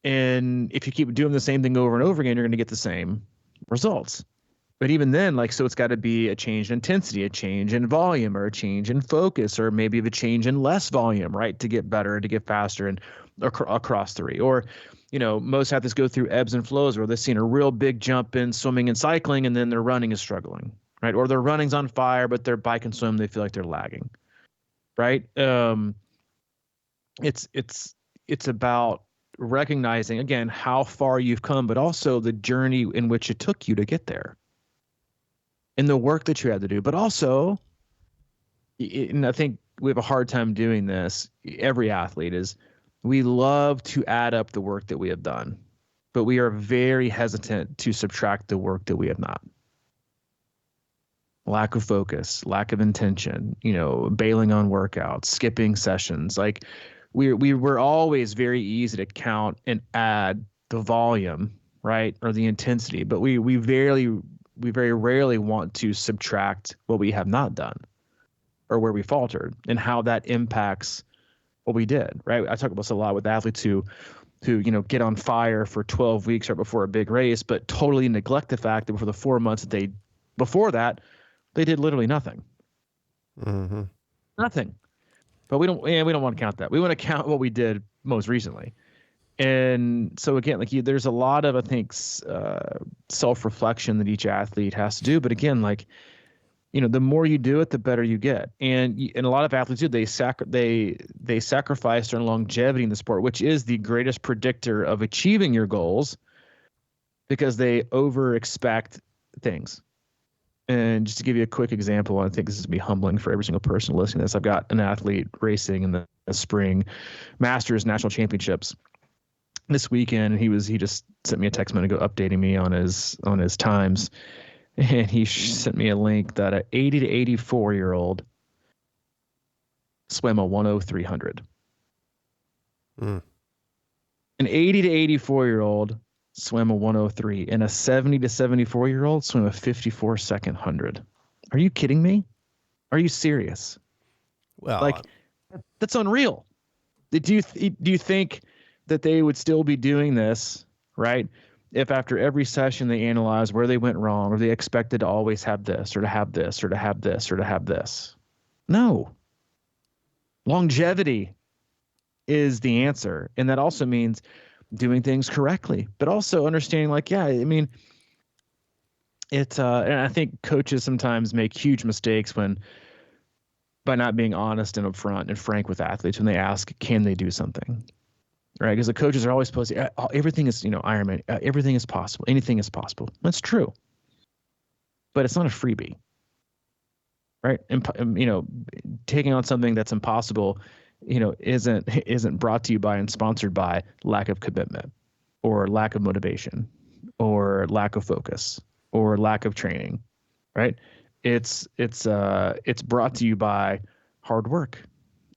And if you keep doing the same thing over and over again, you're going to get the same results. But even then, so it's got to be a change in intensity, a change in volume, or a change in focus, or maybe a change in less volume, right, to get better, to get faster, and across three. Or, most athletes go through ebbs and flows where they've seen a real big jump in swimming and cycling, and then their running is struggling, right? Or their running's on fire, but their bike and swim, they feel like they're lagging, right? It's about recognizing, again, how far you've come, but also the journey in which it took you to get there, and the work that you had to do. But also, and I think we have a hard time doing this, every athlete, is we love to add up the work that we have done, but we are very hesitant to subtract the work that we have not. Lack of focus, lack of intention, bailing on workouts, skipping sessions. Like we were always very easy to count and add the volume, right, or the intensity, but we very rarely want to subtract what we have not done, or where we faltered, and how that impacts what we did, right? I talk about this a lot with athletes who who, get on fire for 12 weeks right before a big race, but totally neglect the fact that for the 4 months before that, they did literally nothing. Mm-hmm. Nothing. But we don't want to count that. We want to count what we did most recently. And so again, like there's a lot of, I think, self-reflection that each athlete has to do. But again, like, the more you do it, the better you get. And a lot of athletes do. They sacrifice their longevity in the sport, which is the greatest predictor of achieving your goals, because they over expect things. And just to give you a quick example, I think this is going to be humbling for every single person listening to this. I've got an athlete racing in the spring Masters National Championships this weekend, and he just sent me a text a minute ago updating me on his times. And he sent me a link that an 80 to 84-year-old swam a 1:0300. An 80 to 84-year-old swam a 1:03, and a 70 to 74-year-old swam a 54-second 100. Are you kidding me? Are you serious? Well, like, that's unreal. Do you think that they would still be doing this, right, if after every session they analyze where they went wrong, or they expected to always have this, or to have this, or to have this, or to have this? No. Longevity is the answer. And that also means doing things correctly, but also understanding, like, yeah, I mean, and I think coaches sometimes make huge mistakes by not being honest and upfront and frank with athletes when they ask, can they do something? Right? Because the coaches are always supposed to, everything is, Ironman, everything is possible. Anything is possible. That's true. But it's not a freebie. Right? And, taking on something that's impossible, isn't brought to you by and sponsored by lack of commitment, or lack of motivation, or lack of focus, or lack of training. Right? It's brought to you by hard work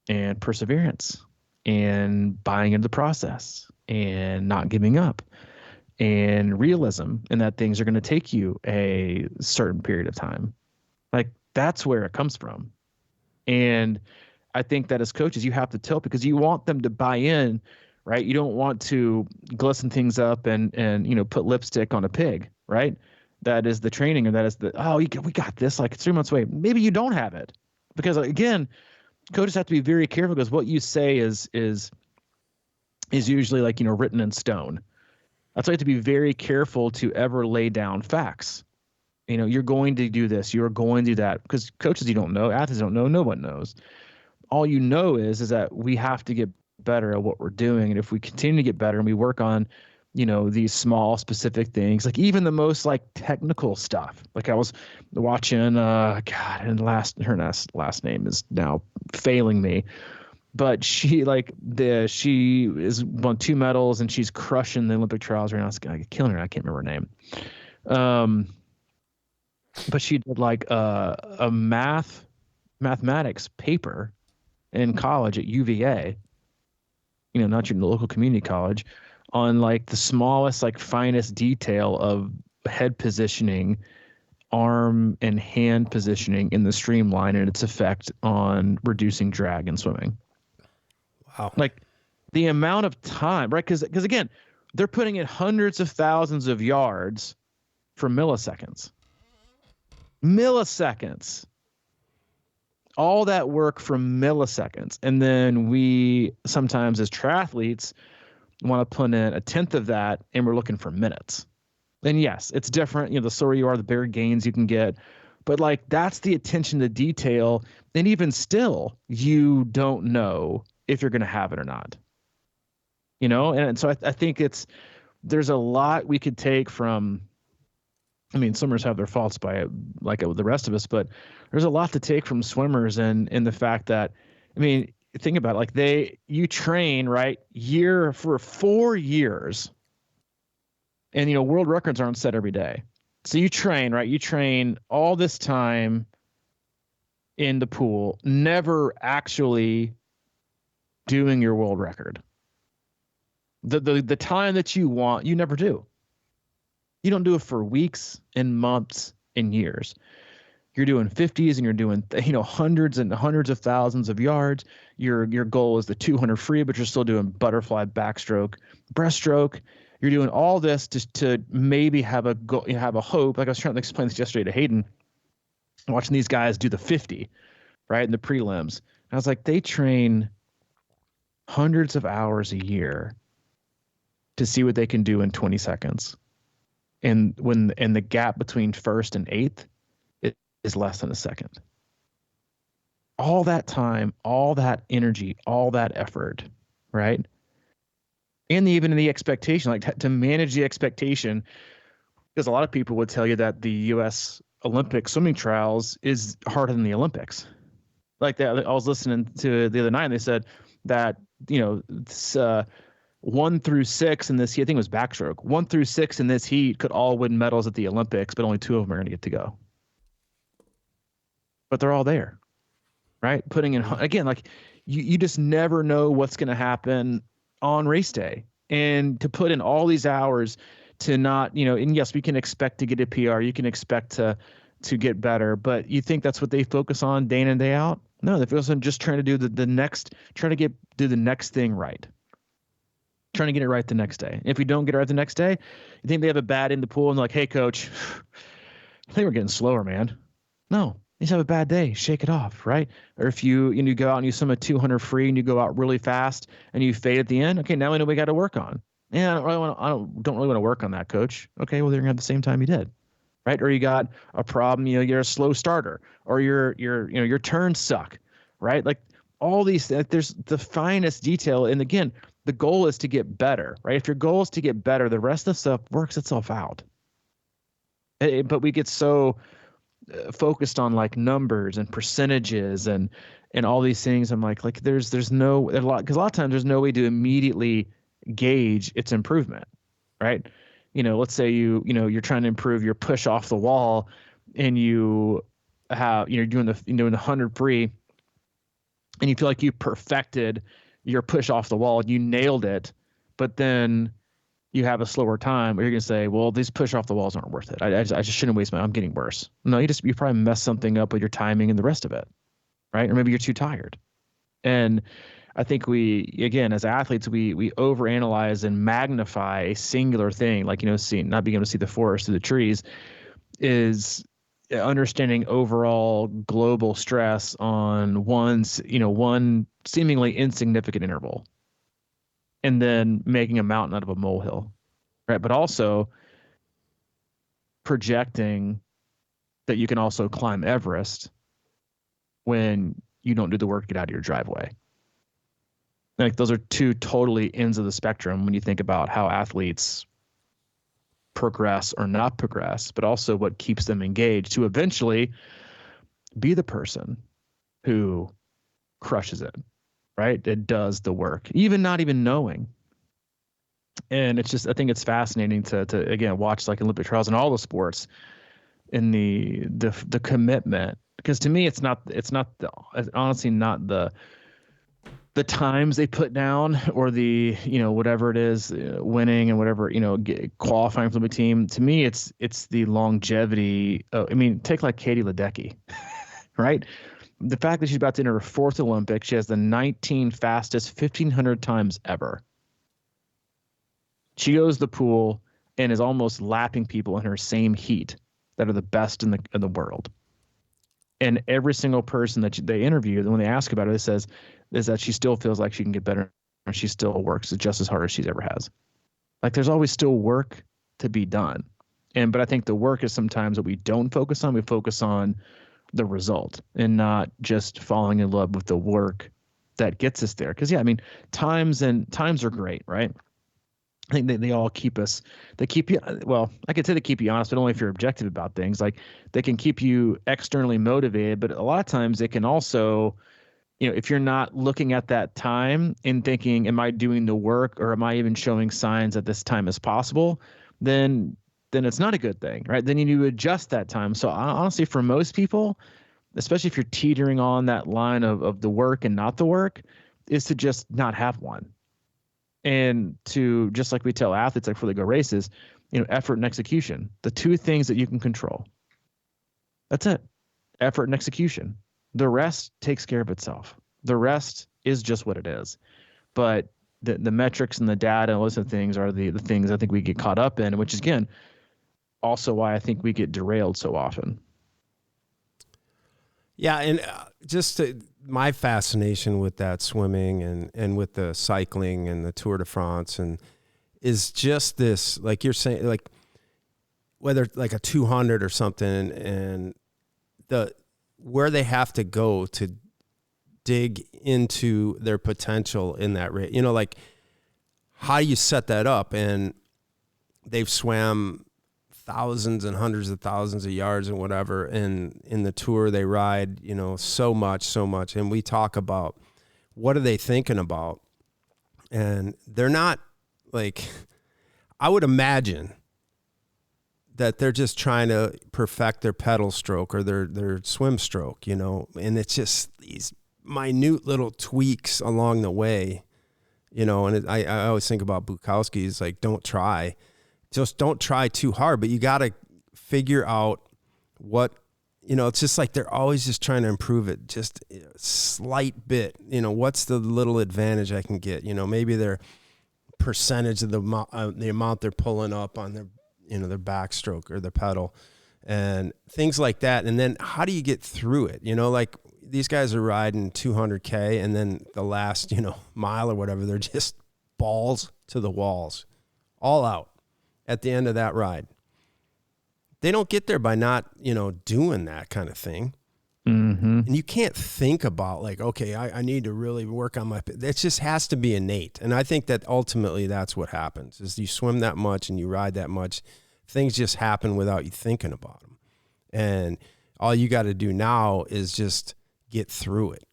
and perseverance, and buying into the process, and not giving up, and realism, and that things are going to take you a certain period of time. Like, that's where it comes from. And I think that as coaches, you have to tell, because you want them to buy in, right? You don't want to glisten things up and put lipstick on a pig, right? That is the training, or that is we got this, like, 3 months away. Maybe you don't have it, because again, coaches have to be very careful, because what you say is usually, like, written in stone. That's why you have to be very careful to ever lay down facts. You're going to do this, you're going to do that, because coaches, you don't know, athletes don't know, no one knows. All you know is that we have to get better at what we're doing. And if we continue to get better and we work on, these small specific things, like even the most, like, technical stuff. Like, I was watching, and her last name is now failing me, but she is won 2 medals, and she's crushing the Olympic trials right now. It's killing her. I can't remember her name. But she did, like, a mathematics paper in college at UVA, not your local community college, on, like, the smallest, like, finest detail of head positioning, arm and hand positioning in the streamline, and its effect on reducing drag in swimming. Wow. Like, the amount of time, right? Because again, they're putting in hundreds of thousands of yards for milliseconds. All that work for milliseconds. And then we sometimes, as triathletes, want to put in a tenth of that, and we're looking for minutes. And yes, it's different. The slower you are, the bigger gains you can get. But, like, that's the attention to detail. And even still, you don't know if you're going to have it or not. And so I think there's a lot we could take from, I mean, swimmers have their faults by it, like the rest of us, but there's a lot to take from swimmers, and the fact that, I mean, think about it, like you train, right, for 4 years, and world records aren't set every day. So you train, right? You train all this time in the pool, never actually doing your world record. The time that you want, you never do. You don't do it for weeks and months and years. you're doing 50s and you're doing, hundreds and hundreds of thousands of yards. Your goal is the 200 free, but you're still doing butterfly backstroke, breaststroke. You're doing all this just to maybe have a hope. Like I was trying to explain this yesterday to Hayden, watching these guys do the 50, right, in the prelims. And I was like, they train hundreds of hours a year to see what they can do in 20 seconds. And the gap between first and eighth is less than a second. All that time, all that energy, all that effort, right? And even the expectation, like to manage the expectation, because a lot of people would tell you that the U.S. Olympic swimming trials is harder than the Olympics. Like that, I was listening to the other night, and they said that 1 through 6 in this heat, I think it was backstroke, 1 through 6 in this heat could all win medals at the Olympics, but only 2 of them are going to get to go. But they're all there, right? Putting in, again, like you just never know what's going to happen on race day. And to put in all these hours to not, and yes, we can expect to get a PR. You can expect to get better, but you think that's what they focus on day in and day out? No, they focus on just trying to do do the next thing right. Trying to get it right the next day. If we don't get it right the next day, you think they have a bad in the pool and they're like, hey, coach, I think we're getting slower, man. No, you just have a bad day. Shake it off, right? Or if you go out and you swim a 200 free and you go out really fast and you fade at the end, okay, now we know we got to work on. Yeah, I don't really want to work on that, coach. Okay, well, they're gonna have the same time you did, right? Or you got a problem, you're a slow starter, or your turns suck, right? Like all these, there's the finest detail, and again, the goal is to get better, right? If your goal is to get better, the rest of the stuff works itself out. But we get so focused on like numbers and percentages and all these things. I'm like because a lot of times there's no way to immediately gauge its improvement, right? Let's say you're trying to improve your push off the wall, and you're doing the 100 free, and you feel like you perfected your push off the wall, you nailed it, but then you have a slower time, or you're gonna say, well, these push off the walls aren't worth it. I just shouldn't waste I'm getting worse. No, you probably messed something up with your timing and the rest of it, right? Or maybe you're too tired. And I think we, again, as athletes, we overanalyze and magnify a singular thing, like, not being able to see the forest through the trees, is understanding overall global stress on one seemingly insignificant interval, and then making a mountain out of a molehill, right? But also projecting that you can also climb Everest when you don't do the work to get out of your driveway. Like those are two totally ends of the spectrum when you think about how athletes progress or not progress, but also what keeps them engaged to eventually be the person who crushes it, right? It does the work, not even knowing. And it's just, I think it's fascinating to again, watch like Olympic trials in all the sports, in the commitment, because to me, it's honestly not the times they put down or the, whatever it is, winning and whatever, qualifying for the team. To me, it's the longevity. Take like Katie Ledecky, right? The fact that she's about to enter her 4th Olympics, she has the 19 fastest 1,500 times ever. She goes to the pool and is almost lapping people in her same heat that are the best in the world. And every single person that they interview, when they ask about it, is that she still feels like she can get better, and she still works just as hard as she ever has. Like there's always still work to be done. But I think the work is sometimes what we don't focus on. We focus on the result and not just falling in love with the work that gets us there. Because times are great, right? I think they all keep us. They keep you. Well, I could say they keep you honest, but only if you're objective about things. Like they can keep you externally motivated, but a lot of times they can also, if you're not looking at that time and thinking, "Am I doing the work, or am I even showing signs that this time is possible?" Then it's not a good thing, right? Then you need to adjust that time. So honestly, for most people, especially if you're teetering on that line of the work and not the work, is to just not have one. And to, just like we tell athletes, like before they go races, effort and execution, the two things that you can control. That's it. effort and execution. The rest takes care of itself. The rest is just what it is. But the metrics and the data and all those things are the things I think we get caught up in, which is, again, also why I think we get derailed so often. Yeah, and my fascination with that swimming and with the cycling and the Tour de France and is just this, like you're saying, like whether like a 200 or something, and where they have to go to dig into their potential in that race. You know, like how you set that up, and they've swam thousands and hundreds of thousands of yards and whatever. And in the Tour they ride, you know, so much. And we talk about what are they thinking about? And they're not like, I would imagine that they're just trying to perfect their pedal stroke or their swim stroke, you know, and it's just these minute little tweaks along the way, you know. And I always think about Bukowski. It's like, don't try too hard, but you got to figure out what, you know, it's just like they're always just trying to improve it just a slight bit, you know, what's the little advantage I can get, you know, maybe their percentage of the amount they're pulling up on their, you know, their backstroke or their pedal and things like that. And then how do you get through it? You know, like these guys are riding 200K and then the last, you know, mile or whatever, they're just balls to the walls, all out at the end of that ride. They don't get there by not, you know, doing that kind of thing. Mm-hmm. And you can't think about like, okay, I need to really work on my, it just has to be innate. And I think that ultimately that's what happens is you swim that much and you ride that much, things just happen without you thinking about them. And all you got to do now is just get through it.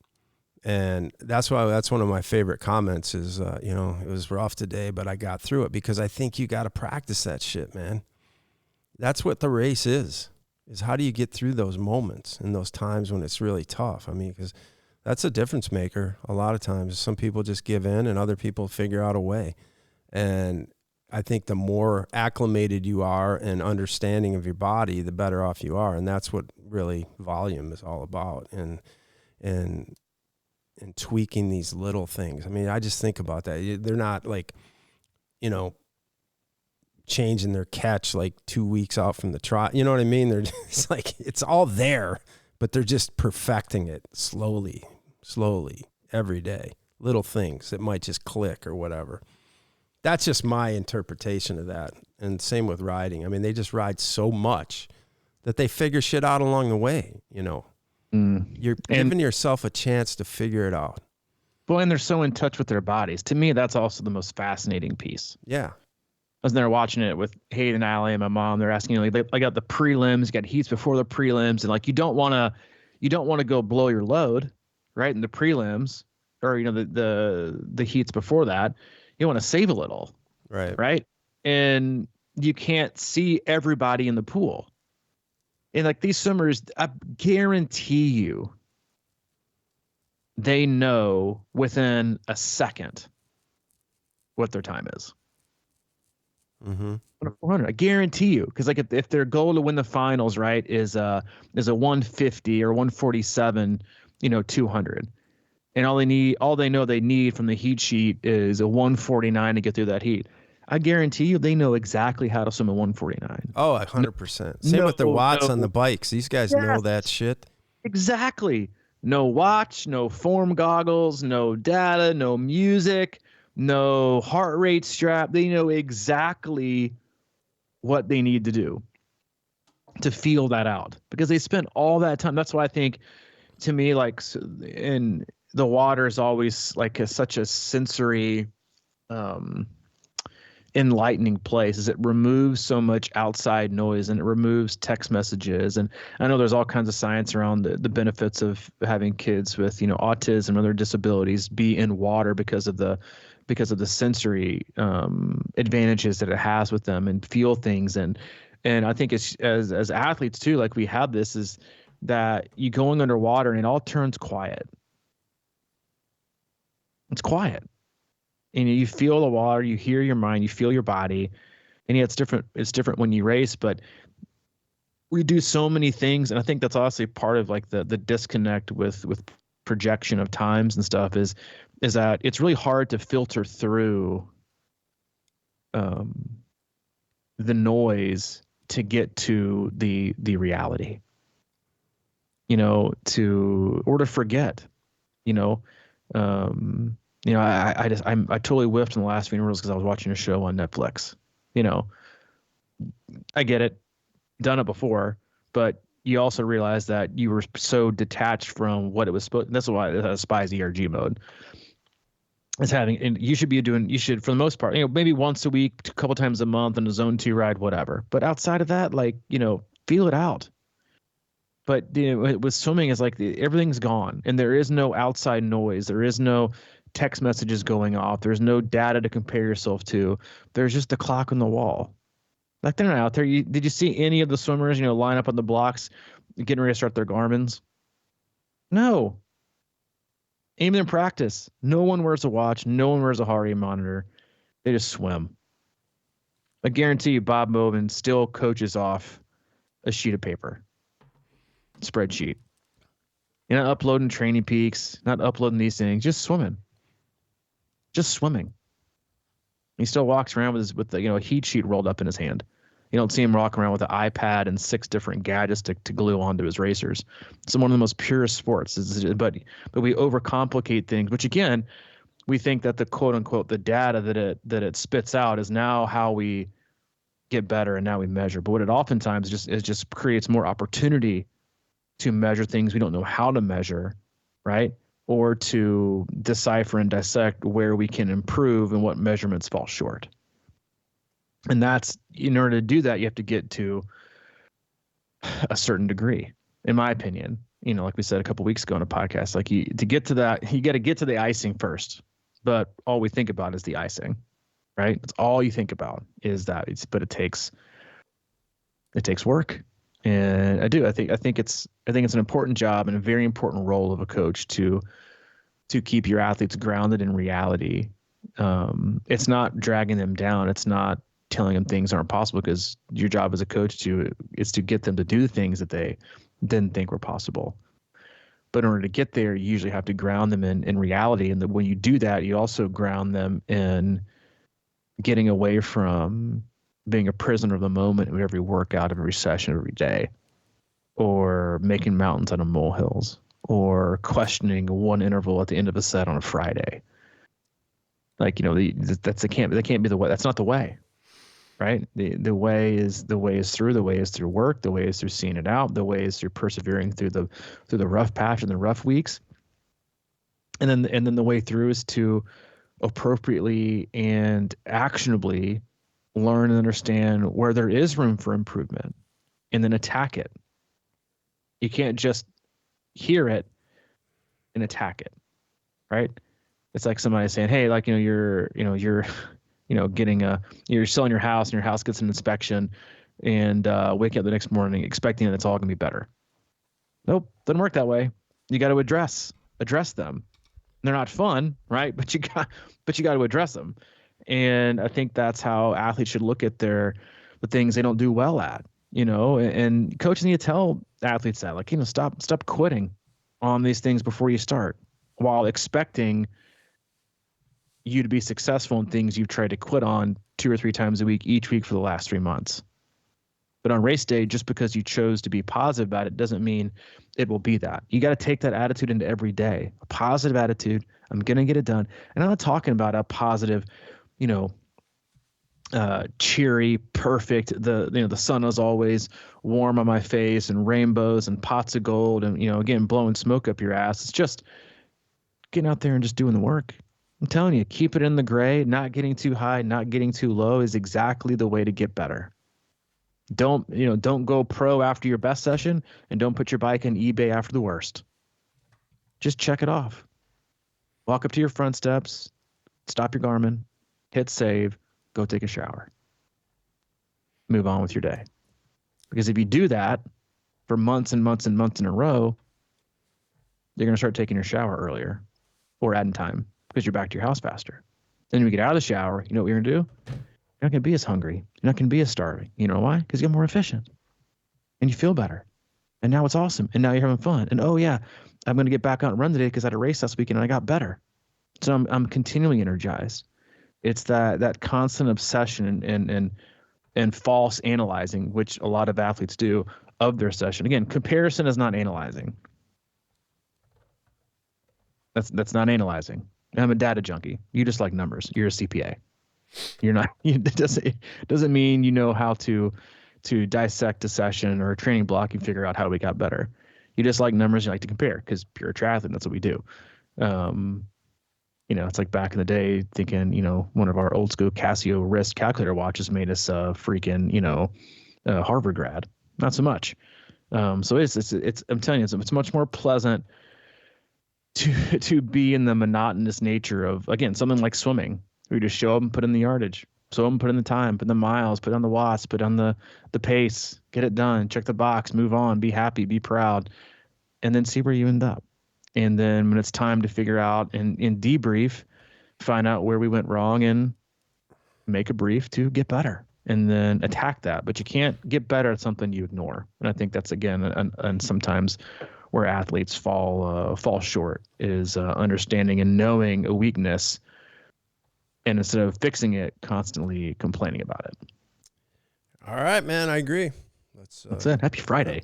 And that's one of my favorite comments is, you know, it was rough today, but I got through it, because I think you got to practice that shit, man. That's what the race is how do you get through those moments and those times when it's really tough? I mean, because that's a difference maker. A lot of times some people just give in and other people figure out a way. And I think the more acclimated you are and understanding of your body, the better off you are. And that's what really volume is all about. And tweaking these little things. I mean, I just think about that. They're not like, you know, changing their catch like 2 weeks out from the trot. You know what I mean? They're just like, it's all there, but they're just perfecting it slowly every day. Little things that might just click or whatever. That's just my interpretation of that. And same with riding. I mean, they just ride so much that they figure shit out along the way, you know. You're giving yourself a chance to figure it out. Well, and they're so in touch with their bodies. To me, that's also the most fascinating piece. Yeah. I was there watching it with Hayden and Allie and my mom. They're asking, like, they got the prelims, you got heats before the prelims, and like you don't want to go blow your load, right? In the prelims, or you know the heats before that, you want to save a little, right? And you can't see everybody in the pool. And like these swimmers, I guarantee you, they know within a second what their time is. Mm-hmm. 400, I guarantee you, because like if their goal to win the finals, right, is a 150 or 147, you know, 200, and all they know they need from the heat sheet is a 149 to get through that heat. I guarantee you, they know exactly how to swim a 149. Oh, 100%. Same with the watts on the bikes. These guys know that shit. Exactly. No watch, no form goggles, no data, no music, no heart rate strap. They know exactly what they need to do to feel that out, because they spent all that time. That's why I think, to me, like, in the water is always like such a sensory, enlightening place, is it removes so much outside noise and it removes text messages. And I know there's all kinds of science around the benefits of having kids with, you know, autism and other disabilities be in water because of the sensory advantages that it has with them and feel things. And I think it's as athletes too, like we have this, is that you going underwater and it all turns quiet. It's quiet. And you feel the water, you hear your mind, you feel your body. And yeah, it's different when you race, but we do so many things, and I think that's honestly part of like the disconnect with projection of times and stuff is that it's really hard to filter through the noise to get to the reality, or to forget, I totally whiffed in the last few because I was watching a show on Netflix. I get it, done it before, but you also realize that you were so detached from what it was supposed. That's why it has Spies ERG mode. It's having, and you should for the most part, maybe once a week, a couple times a month on a zone 2 ride, whatever. But outside of that, feel it out. But with swimming, it's like everything's gone, and there is no outside noise. There is no text messages going off. There's no data to compare yourself to. There's just the clock on the wall. Like, they're not out there. Did you see any of the swimmers, line up on the blocks, getting ready to start their Garmins? No. Even in practice, no one wears a watch. No one wears a heart rate monitor. They just swim. I guarantee you, Bob Moven still coaches off a sheet of paper, spreadsheet. You're not uploading training peaks, not uploading these things, just swimming. Just swimming. He still walks around with a heat sheet rolled up in his hand. You don't see him walking around with an iPad and 6 different gadgets to glue onto his racers. It's one of the most purest sports. But we overcomplicate things, which again, we think that the quote unquote the data that it spits out is now how we get better and now we measure. But what it oftentimes just creates more opportunity to measure things we don't know how to measure, right? Or to decipher and dissect where we can improve and what measurements fall short. And that's, in order to do that, you have to get to a certain degree, in my opinion. Like we said a couple of weeks ago on a podcast, to get to that, you got to get to the icing first. But all we think about is the icing, right? That's all you think about is that. But it takes work. And I think it's an important job and a very important role of a coach to keep your athletes grounded in reality. It's not dragging them down. It's not telling them things aren't possible, because your job as a coach is to get them to do things that they didn't think were possible. But in order to get there, you usually have to ground them in reality. And when you do that, you also ground them in getting away from being a prisoner of the moment of every workout, of every session, every day, or making mountains out of molehills, or questioning one interval at the end of a set on a Friday. That can't be the way. That's not the way, right? The way is through. The way is through work. The way is through seeing it out. The way is through persevering through the rough patch and the rough weeks. And then the way through is to appropriately and actionably learn and understand where there is room for improvement, and then attack it. You can't just hear it and attack it, right? It's like somebody saying, hey, you're selling your house and your house gets an inspection, and waking up the next morning expecting that it's all gonna be better. Nope, doesn't work that way. You got to address them. They're not fun, right? But you got to address them. And I think that's how athletes should look at the things they don't do well at, and coaches need to tell athletes that, stop quitting on these things before you start, while expecting you to be successful in things you've tried to quit on 2 or 3 times a week, each week for the last 3 months. But on race day, just because you chose to be positive about it doesn't mean it will be that. You got to take that attitude into every day, a positive attitude. I'm going to get it done. And I'm not talking about a positive, cheery, perfect, the sun is always warm on my face and rainbows and pots of gold and, again, blowing smoke up your ass. It's just getting out there and just doing the work. I'm telling you, keep it in the gray, not getting too high, not getting too low is exactly the way to get better. Don't go pro after your best session, and don't put your bike on eBay after the worst. Just check it off. Walk up to your front steps, stop your Garmin, hit save, go take a shower. Move on with your day. Because if you do that for months and months and months in a row, you're going to start taking your shower earlier or adding time because you're back to your house faster. Then when you get out of the shower, you know what you're going to do? You're not going to be as hungry. You're not going to be as starving. You know why? Because you're more efficient. and you feel better. And now it's awesome. And now you're having fun. And oh yeah, I'm going to get back out and run today because I had a race last weekend and I got better. So I'm continually energized. It's that constant obsession and false analyzing, which a lot of athletes do of their session. Again, comparison is not analyzing. That's not analyzing. I'm a data junkie. You just like numbers. You're a CPA. You're not. It doesn't mean you know how to dissect a session or a training block and figure out how we got better. You just like numbers. You like to compare because pure triathlon. That's what we do. It's like back in the day thinking, one of our old school Casio wrist calculator watches made us freaking, Harvard grad. Not so much. So it's I'm telling you, it's much more pleasant to be in the monotonous nature of, again, something like swimming. We just show up and put in the yardage. So I'm put in the time, put in the miles, put on the watts, put on the pace, get it done, check the box, move on, be happy, be proud, and then see where you end up. And then when it's time to figure out and debrief, find out where we went wrong and make a brief to get better and then attack that. But you can't get better at something you ignore. And I think that's, again, and sometimes where athletes fall short is understanding and knowing a weakness, and instead of fixing it, constantly complaining about it. All right, man. I agree. That's it. Happy Friday.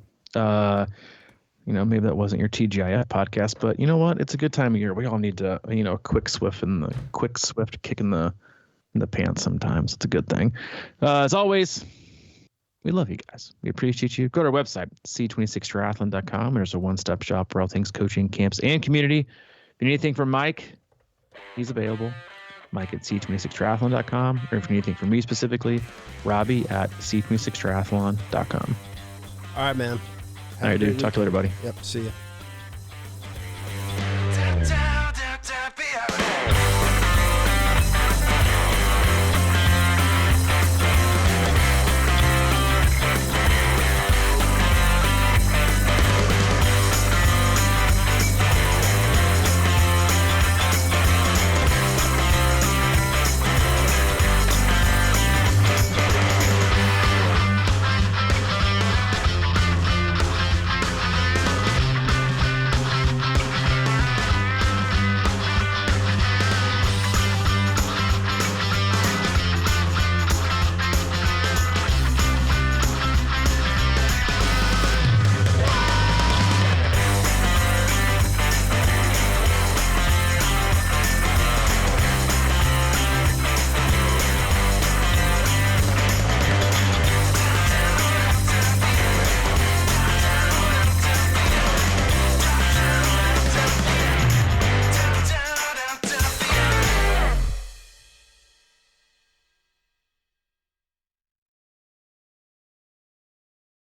Maybe that wasn't your TGIF podcast, but you know what? It's a good time of year. We all need to, a quick swift kick in the pants sometimes. It's a good thing. As always, we love you guys. We appreciate you. Go to our website, c26triathlon.com. There's a one-stop shop for all things coaching, camps, and community. If you need anything from Mike, he's available. Mike at c26triathlon.com. Or if you need anything from me specifically, Robbie at c26triathlon.com. All right, man. All right, dude. Talk to you later, buddy. Yep. See ya.